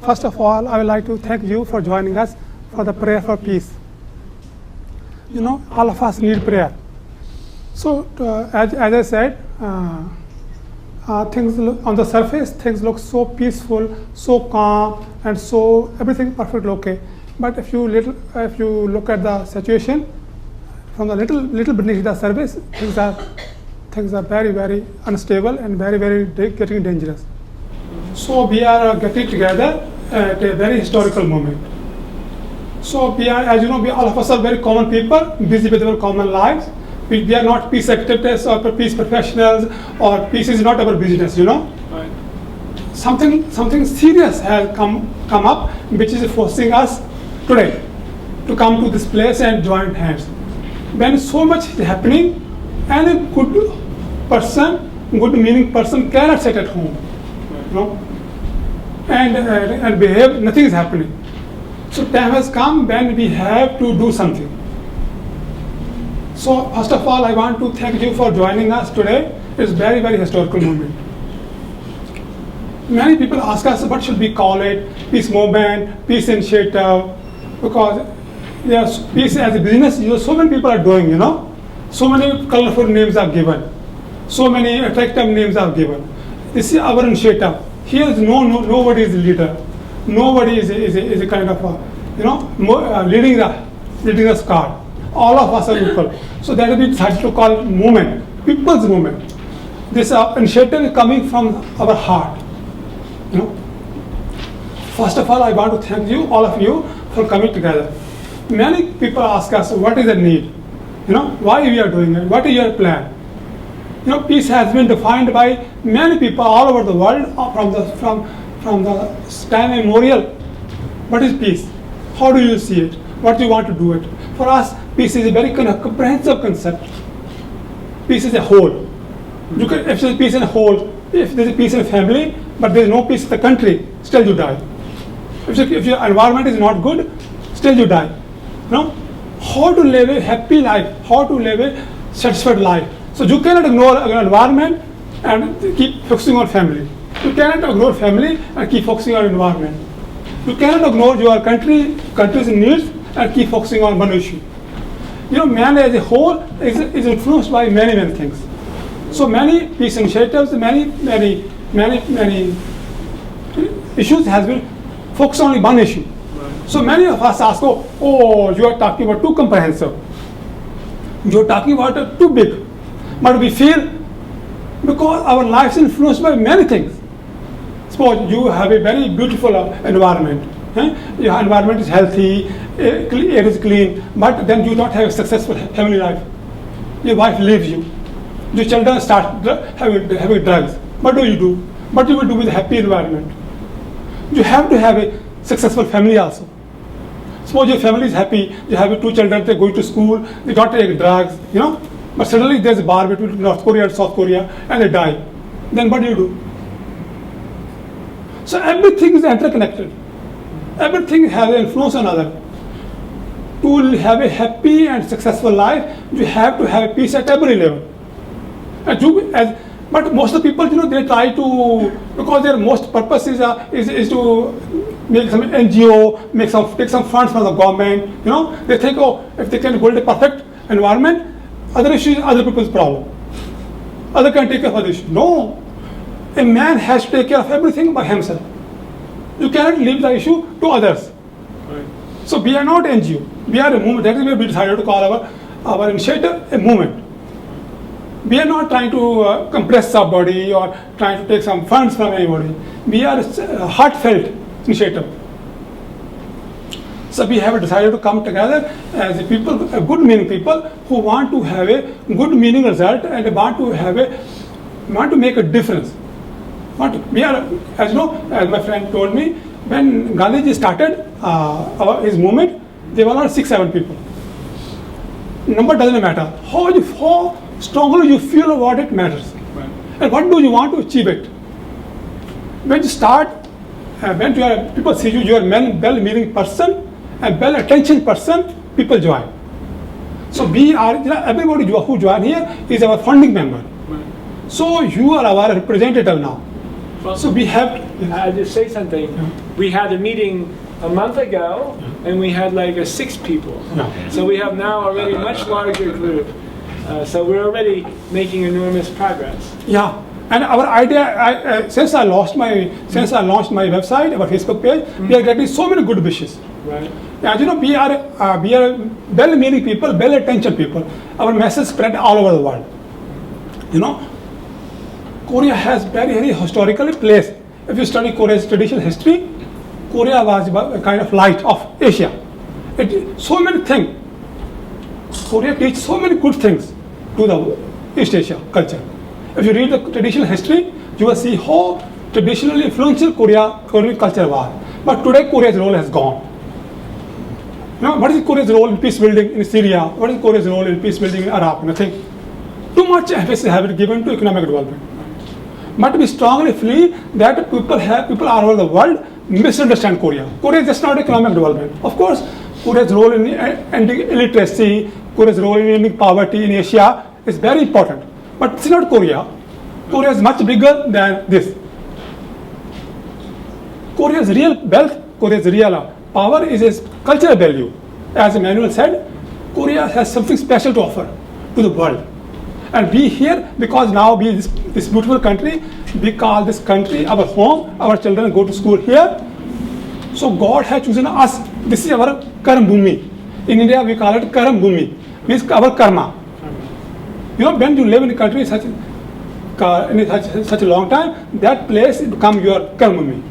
First of all, I would like to thank you for joining us for the prayer for peace. You know, all of us need prayer. So, as I said, things look, on the surface, things look so peaceful, so calm, and so everything perfectly okay. But if you look at the situation from the little beneath the surface, things are very, very unstable and very, very getting dangerous. So we are getting together at a very historical moment. So we are, as you know, all of us are very common people, busy with our common lives. We are not peace activists or peace professionals, or peace is not our business, you know. Right. Something serious has come up, which is forcing us today to come to this place and join hands. When so much is happening, and a good meaning person cannot sit at home, you know, and behave, nothing is happening. So time has come when we have to do something. So first of all, I want to thank you for joining us today. It's very, very historical moment. Many people ask us, what should we call it? Peace movement, peace initiative, because yes, peace as a business, so many people are doing, you know. So many colorful names are given. So many attractive names are given. This is our initiative. Here is nobody is a leader. Nobody is a kind of leading the scar. All of us are equal. So that we decided to call it movement, people's movement. This initiative is coming from our heart. You know. First of all, I want to thank you, all of you, for coming together. Many people ask us, what is the need? You know, why we are doing it? What is your plan? You know, peace has been defined by many people all over the world from the time immemorial. What is peace? How do you see it? What do you want to do it? For us, peace is a very comprehensive concept. Peace is a whole. If there is peace in a whole, if there is peace in a family, but there is no peace in the country, still you die. If your environment is not good, still you die. You know, how to live a happy life, how to live a satisfied life. So you cannot ignore your environment and keep focusing on family. You cannot ignore family and keep focusing on environment. You cannot ignore your country's needs and keep focusing on one issue. You know, man as a whole is influenced by many things. So many peace initiatives, many issues has been focused on one issue. So many of us ask, oh, you are talking about too comprehensive. You are talking about too big. But we feel, because our life is influenced by many things. Suppose you have a very beautiful environment. Your environment is healthy, air is clean, but then you don't have a successful family life. Your wife leaves you. Your children start having drugs. What do you do? What you will do with a happy environment? You have to have a successful family also. Suppose your family is happy, you have 2 children, they go to school, they don't take drugs, you know, but suddenly there's a bar between North Korea and South Korea and they die. Then what do you do? So everything is interconnected. Everything has an influence on another. To have a happy and successful life, you have to have peace at every level. But most of the people, you know, they try to, because their most purpose is to make some NGO, take some funds from the government. You know, they think, if they can build a perfect environment, other issues, other people's problem. Other can take care of other issues. No, a man has to take care of everything by himself. You cannot leave the issue to others. Right. So we are not NGO. We are a movement. That is why we decided to call our initiative a movement. We are not trying to compress somebody or trying to take some funds from anybody. We are a heartfelt initiative. So we have decided to come together as a people, a good meaning people who want to have a good meaning result and want to make a difference. We are, as you know, as my friend told me, when Gandhiji started his movement, there were not 6-7 people. Number doesn't matter. How strongly you feel about it matters. Right. And what do you want to achieve it? When you start, when people see you are a well-meaning person, a well-attention person, people join. So we are, everybody who join here is our founding member. Right. So you are our representative now. Well, So we have. I'll just say something. we had a meeting a month ago, and we had like 6 people. So we have now already a much larger group. So we're already making enormous progress. Yeah, and our idea, since I launched my website, our Facebook page, we are getting so many good wishes. Right. And you know, we are well-meaning people, well-intentioned people. Our message spread all over the world. You know, Korea has very historically place. If you study Korea's traditional history, Korea was a kind of light of Asia. So many things. Korea teaches so many good things to the East Asia culture. If you read the traditional history, you will see how traditionally influential Korean culture was. But today, Korea's role has gone. Now, what is Korea's role in peace building in Syria? What is Korea's role in peace building in Iraq? Nothing. Too much emphasis has been given to economic development. But we strongly feel that people all over the world misunderstand Korea. Korea is just not economic development. Of course, Korea's role in ending illiteracy, Korea's role in ending poverty in Asia is very important. But it's not Korea. Korea is much bigger than this. Korea's real wealth, Korea's real power is its cultural value. As Emmanuel said, Korea has something special to offer to the world. And we here, because now we this beautiful country, we call this country our home, our children go to school here. So God has chosen us. This is our Karam Bhumi. In India, we call it Karam Bhumi, means our karma. You know, when you live in a country such a long time, that place becomes your Karam Bhumi.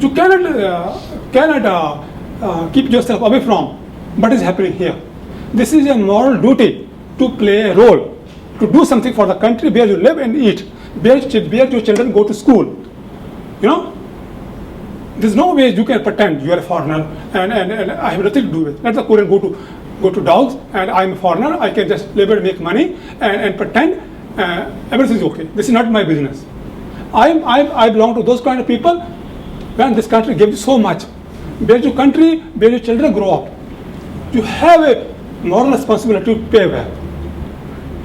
You cannot keep yourself away from what is happening here. This is a moral duty to play a role, to do something for the country where you live and eat, where your children go to school. You know, there's no way you can pretend you are a foreigner and I have nothing to do with it. Let the Korean go to dogs and I'm a foreigner, I can just live and make money and pretend everything is okay. This is not my business. I belong to those kind of people. When this country gives you so much, where your country, where your children grow up, you have a moral responsibility to pay back.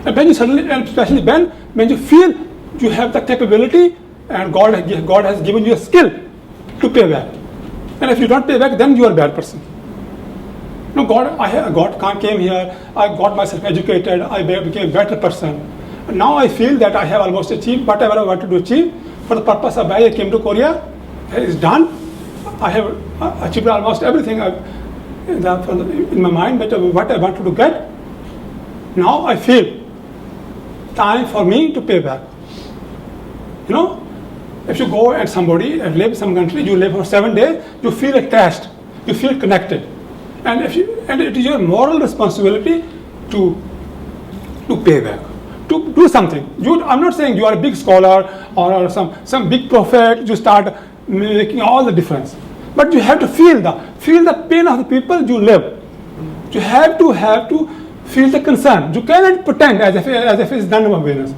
And when you suddenly, and especially when you feel you have the capability and God has given you a skill to pay back. And if you don't pay back, then you are a bad person. No, God came here, I got myself educated, I became a better person. And now I feel that I have almost achieved whatever I wanted to achieve. For the purpose of why I came to Korea, is done. I have achieved almost everything in my mind, but what I wanted to get. Now I feel time for me to pay back. You know, if you go and somebody live in some country, you live for 7 days, you feel attached, you feel connected, and it is your moral responsibility to pay back, to do something. I'm not saying you are a big scholar or some big prophet. You start making all the difference, but you have to feel the pain of the people you live. You have to feel the concern. You cannot pretend as if it's none of my business.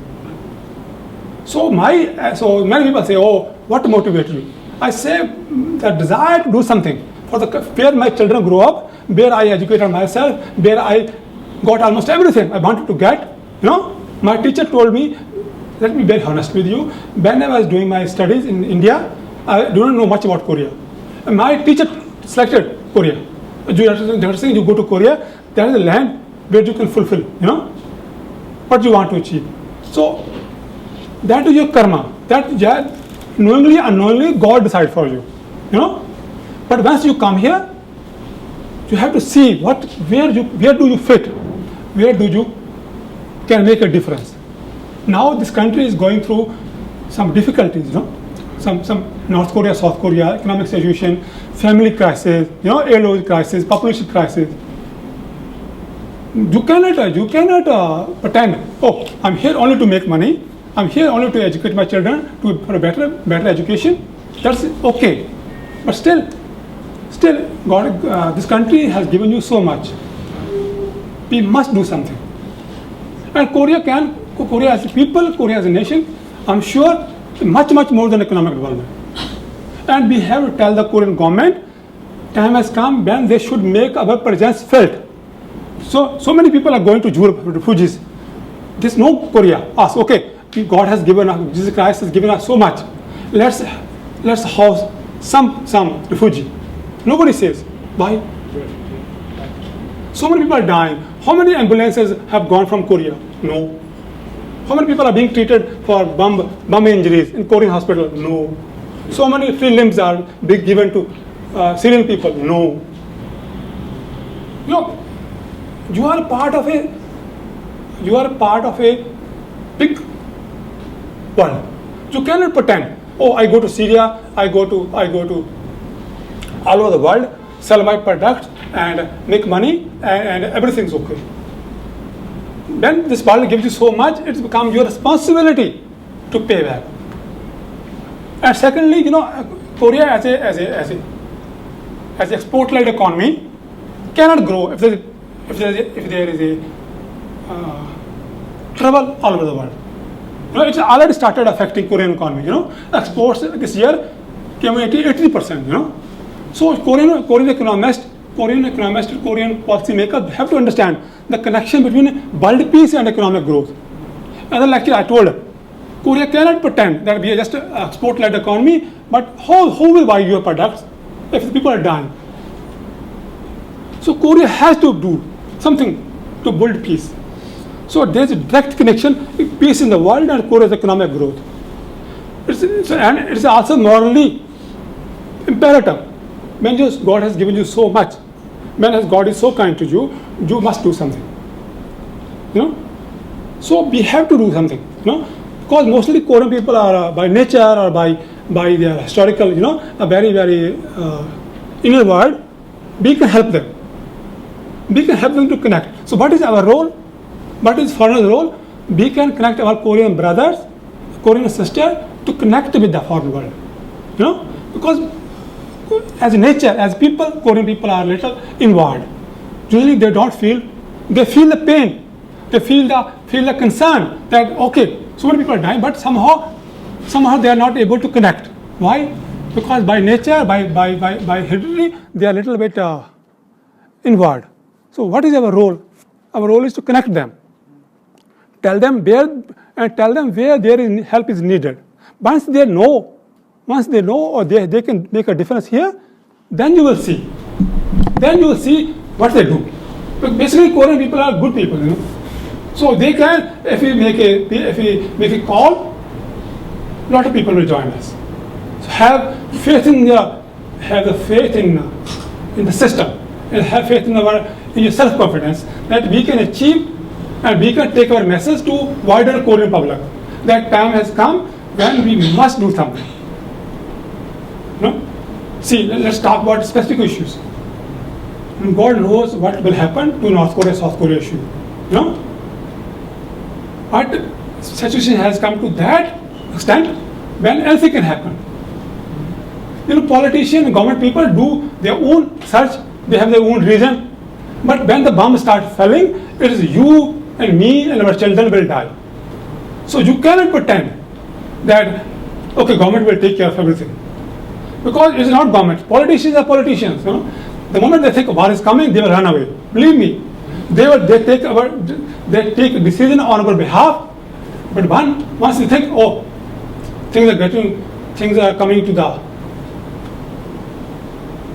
So many people say, "Oh, what motivated you?" I say the desire to do something for where my children grow up, where I educated myself, where I got almost everything I wanted to get. You know, my teacher told me. Let me be very honest with you. When I was doing my studies in India, I do not know much about Korea. My teacher selected Korea. You go to Korea, there is a land where you can fulfill, you know, what you want to achieve. So that is your karma. That knowingly, unknowingly, God decides for you, you know. But once you come here, you have to see where do you fit, where do you can make a difference. Now this country is going through some difficulties, you know. Some North Korea, South Korea, economic situation, family crisis, you know, LO crisis, population crisis. You cannot pretend, oh, I'm here only to make money, I'm here only to educate my children for a better education. That's okay. But still, God, this country has given you so much. We must do something. And Korea as a people, Korea as a nation, I'm sure, much more than economic development. And we have to tell the Korean government, time has come when they should make our presence felt. So many people are going to Europe, refugees. There's no Korea. Us, okay, God has given us, Jesus Christ has given us so much. Let's house some refugee. Nobody says. Why? So many people are dying. How many ambulances have gone from Korea? No. How many people are being treated for bomb injuries in Korean hospital? No. So many free limbs are being given to Syrian people? No. Look, you are part of a big world. You cannot pretend, oh, I go to Syria, I go to all over the world, sell my products and make money and everything's okay. When this world gives you so much, it's become your responsibility to pay back. And secondly, Korea as an export-led economy cannot grow if there is a trouble all over the world. It's already started affecting Korean economy. Exports this year came at 80%. So Korean economists, Korean policymakers have to understand the connection between world peace and economic growth. Another lecture I told, Korea cannot pretend that we are just an export-led economy, but who will buy your products if the people are dying? So Korea has to do something to build peace. So there is a direct connection with peace in the world and Korea's economic growth. And it is also morally imperative. When God has given you so much, when God is so kind to you, you must do something. So we have to do something. Because mostly Korean people are by nature or by their historical, a very, very inner world. We can help them. We can help them to connect. So what is our role? What is foreigner's role? We can connect our Korean brothers, Korean sisters to connect with the foreign world. Because as nature, as people, Korean people are little inward. Usually they don't feel, they feel the pain. They feel the concern that, okay, so many people are dying, but somehow they are not able to connect. Why? Because by nature, by heredity, they are a little bit inward. So what is our role? Our role is to connect them. Tell them where their help is needed. Once they know or they can make a difference here, then you will see. Then you will see what they do. But basically, Korean people are good people, So they can, if we make a call, a lot of people will join us. So have faith in the system, and have faith in your self-confidence that we can achieve and we can take our message to wider Korean public. That time has come when we must do something. See, let's talk about specific issues. God knows what will happen to North Korea, South Korea issue. But situation has come to that extent when anything can happen. Politicians and government people do their own search, they have their own reason. But when the bomb starts falling, it is you and me and our children will die. So you cannot pretend that, okay, government will take care of everything. Because it is not government. Politicians are politicians. The moment they think war is coming, they will run away. Believe me, they take a decision on our behalf. But once they think, oh, things are coming to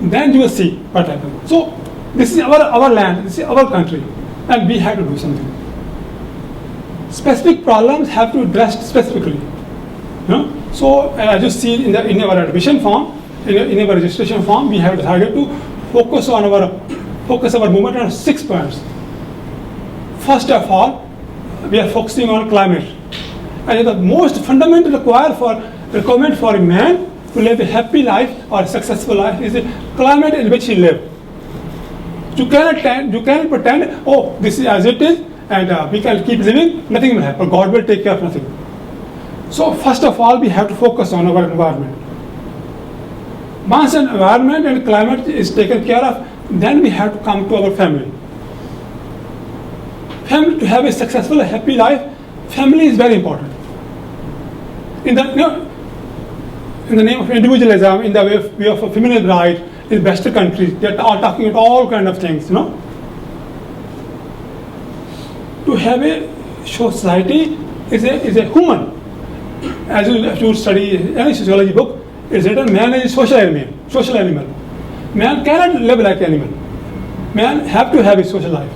then you will see what happens. So this is our land, this is our country, and we have to do something. Specific problems have to be addressed specifically. So as you see in our admission form, in our registration form, we have decided to focus our movement on 6 points. First of all, we are focusing on climate. And the most fundamental requirement for a man to live a happy life or a successful life is the climate in which he lives. You cannot pretend, oh, this is as it is, and we can keep living, nothing will happen. God will take care of nothing. So first of all, we have to focus on our environment. Once an environment and climate is taken care of, then we have to come to our family. Family, to have a successful, happy life, family is very important. In the name of individualism, in the way of feminine right, in Western countries, they are all talking about all kind of things, To have a society is a human. As you study any sociology book, it's written man is social animal. Social animal. Man cannot live like animal. Man have to have a social life.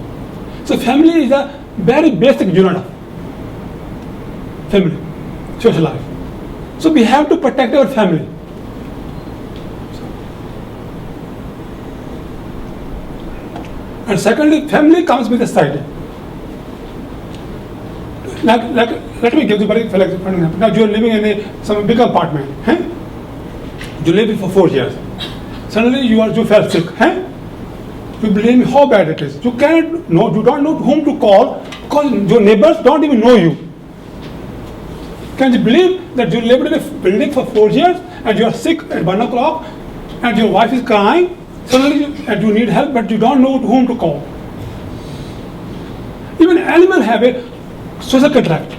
So family is a very basic unit of family, social life. So we have to protect our family. And secondly, family comes with a society. Let me give you very for example. Now you are living in some big apartment. You live for 4 years. Suddenly you fell sick. You blame how bad it is. You don't know whom to call because your neighbors don't even know you. Can you believe that you lived in a building for 4 years and you are sick at 1 o'clock and your wife is crying? Suddenly you need help, but you don't know whom to call. Even animals have a social contract.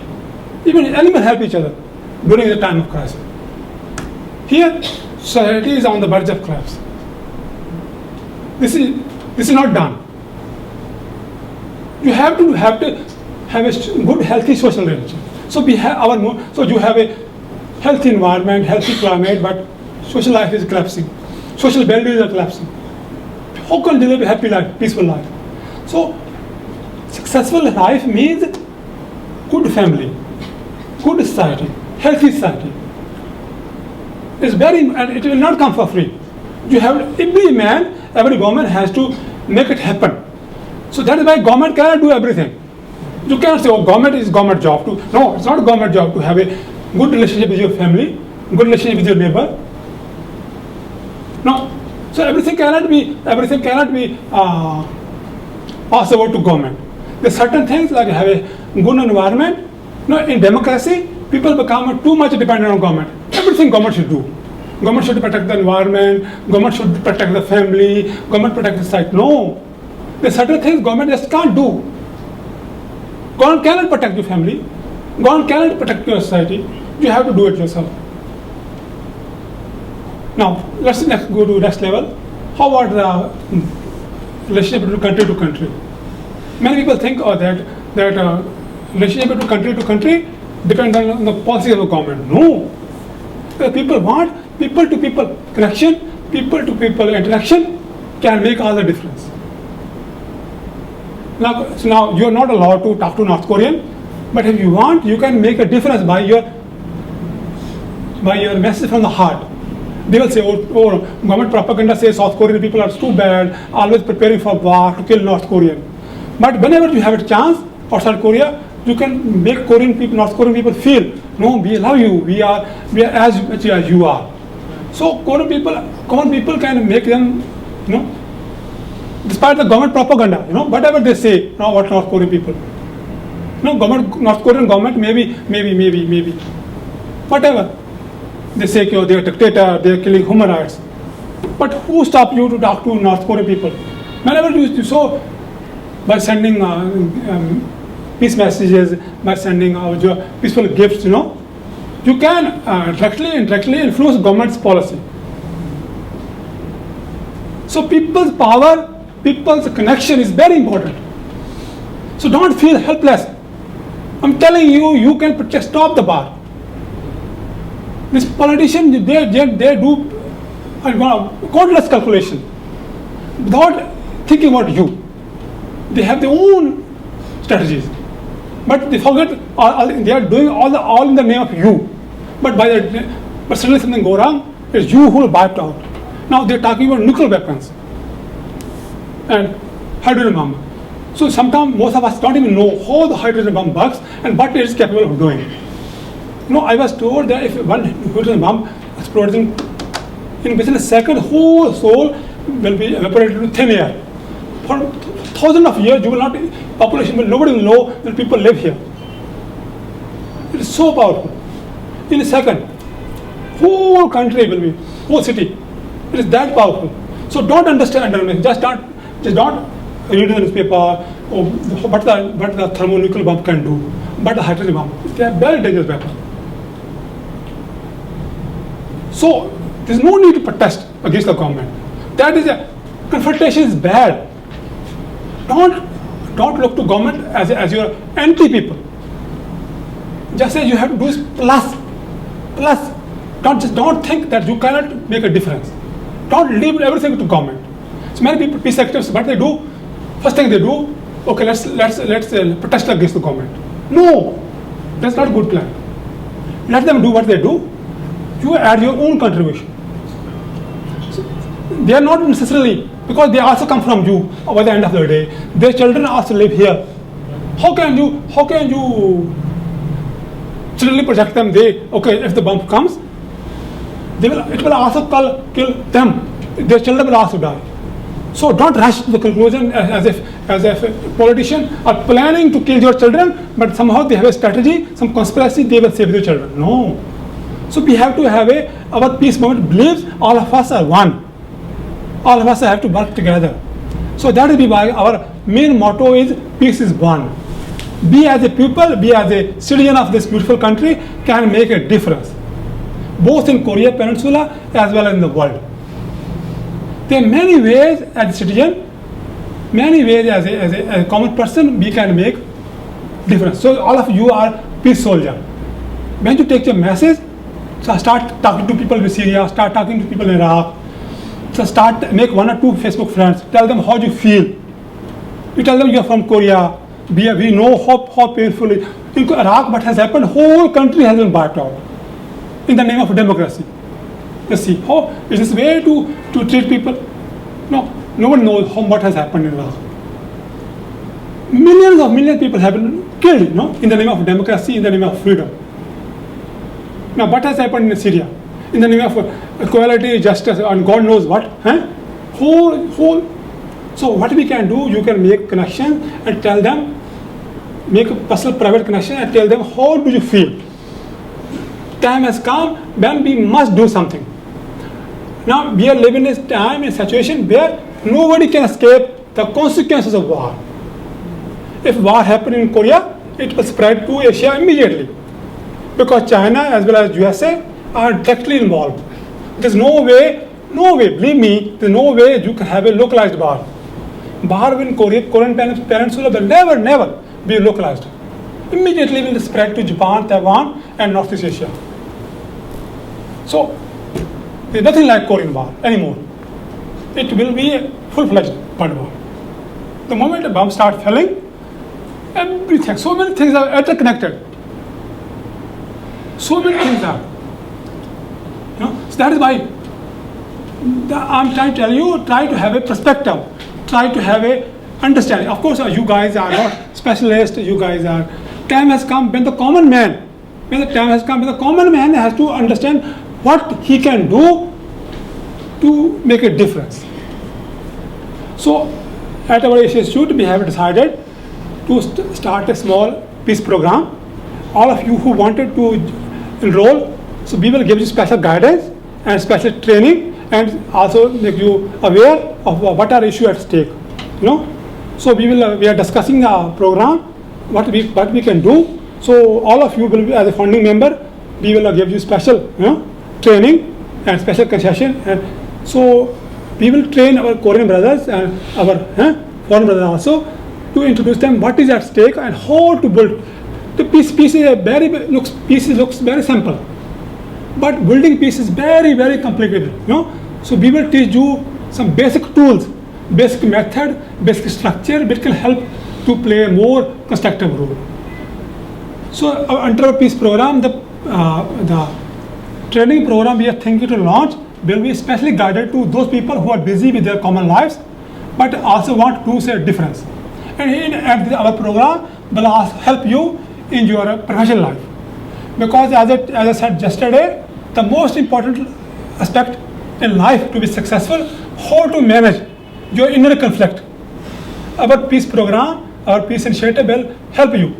Even animals help each other during the time of crisis. Here, society is on the verge of collapse. This is not done. You have to have a good, healthy social relationship. So you have a healthy environment, healthy climate, but social life is collapsing. Social values are collapsing. How can you live a happy life, peaceful life? So successful life means good family, good society, healthy society. It's and it will not come for free. Every government has to make it happen. So that is why government cannot do everything. You cannot say, oh, government is government job to. No, it's not government job to have a good relationship with your family, good relationship with your neighbor. No. So everything cannot be passed over to government. There are certain things like have a good environment. No, in democracy, people become too much dependent on government. Everything government should do. Government should protect the environment, government should protect the family, government protect the site. No. There are certain things government just can't do. Government cannot protect your family. Government cannot protect your society. You have to do it yourself. Now, let's go to next level. How about the relationship between country to country? Many people think that relationship between country depends on the policy of the government. No. People want people-to-people connection, people-to-people interaction can make all the difference. Now you are not allowed to talk to North Korean, but if you want, you can make a difference by your message from the heart. They will say, oh, government propaganda says South Korean people are too bad, always preparing for war to kill North Korean. But whenever you have a chance outside Korea, you can make North Korean people feel, no, we love you, we are as much as you are. So common people can make them, despite the government propaganda, whatever they say, about North Korean people. North Korean government, maybe, whatever. They say they are dictator, they are killing human rights. But who stopped you to talk to North Korean people? Whenever you saw, by sending peace messages, by sending peaceful gifts, you can directly influence government's policy. So people's power, people's connection is very important. So don't feel helpless. I'm telling you, you can stop the war. These politicians, they do countless calculation without thinking about you. They have their own strategies, but they forget they are doing all in the name of you. But suddenly something go wrong, it's you who will wiped out. Now they're talking about nuclear weapons and hydrogen bomb. So sometimes most of us don't even know how the hydrogen bomb works and what it is capable of doing. I was told that if one hydrogen bomb explodes in within a second, whole Seoul will be evaporated to thin air. For thousands of years, nobody will know that people live here. It is so powerful. In a second, whole country will be, whole city. It is that powerful. So don't understand, just don't read the newspaper what the thermonuclear bomb can do, but the hydrogen bomb. They are very dangerous weapons. So there is no need to protest against the government. Confrontation is bad. Don't look to government as your anti people. Just as you have to do is plus. Don't think that you cannot make a difference. Don't leave everything to government. So many people, peace activists, what they do, first thing they do, okay, let's protest against the government. No, that's not a good plan. Let them do what they do. You add your own contribution. So they are not necessarily, because they also come from you by the end of the day. Their children also live here. How can you suddenly project them? Okay, if the bomb comes, it will also kill them. Their children will also die. So don't rush to the conclusion as if politicians are planning to kill your children, but somehow they have a strategy, some conspiracy, they will save your children. No. So we have to have our peace movement believes all of us are one. All of us have to work together. So that is why our main motto is peace is one. We as a people, we as a citizen of this beautiful country can make a difference, both in Korea Peninsula as well as in the world. There are many ways as a citizen, many ways as a common person we can make difference. So all of you are peace soldiers. When you take your message, so start talking to people in Syria, start talking to people in Iraq, so make 1 or 2 Facebook friends, tell them how you feel. You tell them you are from Korea, we know how painful it is. In Iraq, what has happened, whole country has been wiped out in the name of democracy. Let's see, how is this way to treat people? No one knows what has happened in Iraq. Millions of people have been killed, in the name of democracy, in the name of freedom. Now, what has happened in Syria? In the name of equality, justice, and God knows what. Whole. So what we can do, you can make connection and tell them, make a personal private connection and tell them how do you feel. Time has come when we must do something. Now we are living in a time, in a situation where nobody can escape the consequences of war. If war happened in Korea, it will spread to Asia immediately, because China as well as USA are directly involved. There's no way, believe me, there's no way you can have a localized war. War in Korean Peninsula will never be localized. Immediately will spread to Japan, Taiwan, and Northeast Asia. So there's nothing like Korean War anymore. It will be a full-fledged world war. The moment a bomb starts falling, everything, so many things are interconnected. So many things are. So that is why I'm trying to tell you, try to have a perspective, try to have a understanding. Of course, you guys are not specialists, you guys are, time has come when the common man has to understand what he can do to make a difference. So at our Asia Institute, we have decided to start a small peace program. All of you who wanted to enroll, so we will give you special guidance and special training and also make you aware of what are issues at stake. So we are discussing the program, what we can do. So all of you will be, as a founding member, we will give you special training and special concession. And so we will train our Korean brothers and our foreign brothers also to introduce them what is at stake and how to build. The peace looks very simple, but building peace is very, very complicated. So we will teach you some basic tools, basic method, basic structure which can help to play a more constructive role. So under our peace program, the training program we are thinking to launch will be specially guided to those people who are busy with their common lives but also want to see a difference. And our program will also help you in your professional life, because as I said yesterday, the most important aspect in life to be successful, how to manage your inner conflict. Our peace program, our peace initiative will help you.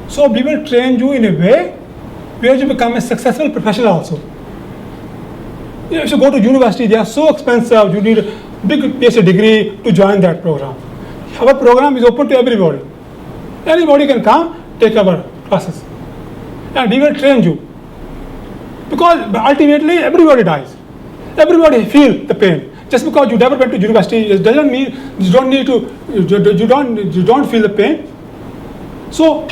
So we will train you in a way where you become a successful professional also. If you go to university, they are so expensive, you need a big PhD degree to join that program. Our program is open to everybody. Anybody can come, take our classes. And we will train you. Because ultimately everybody dies. Everybody feels the pain. Just because you never went to university, it doesn't mean you don't feel the pain. So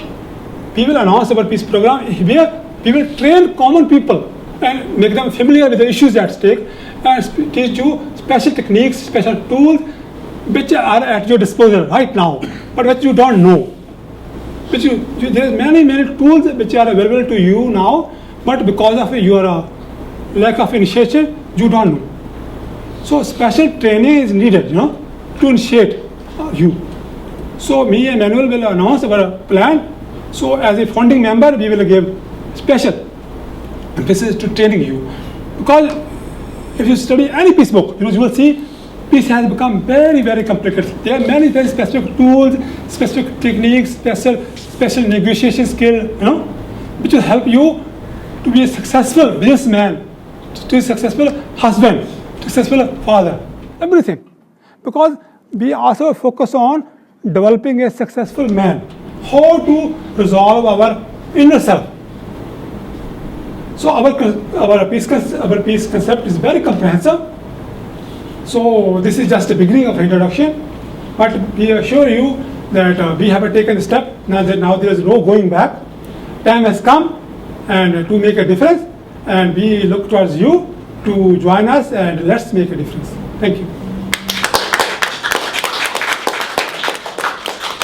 we will announce our peace program where we will train common people and make them familiar with the issues at stake, and teach you special techniques, special tools, which are at your disposal right now, but which you don't know. There are many tools which are available to you now, but because of your lack of initiation, you don't know. So special training is needed, to initiate you. So me and Manuel will announce our plan. So as a founding member, we will give special emphasis to training you. Because if you study any peace book, you will see peace has become very complicated. There are many very specific tools, specific techniques, special negotiation skill, which will help you to be a successful businessman, to be a successful husband, successful father, everything. Because we also focus on developing a successful man, how to resolve our inner self. So our peace concept is very comprehensive. So this is just the beginning of introduction, but we assure you that we have taken a step. Now there is no going back. Time has come and to make a difference, and we look towards you to join us, and let's make a difference. Thank you.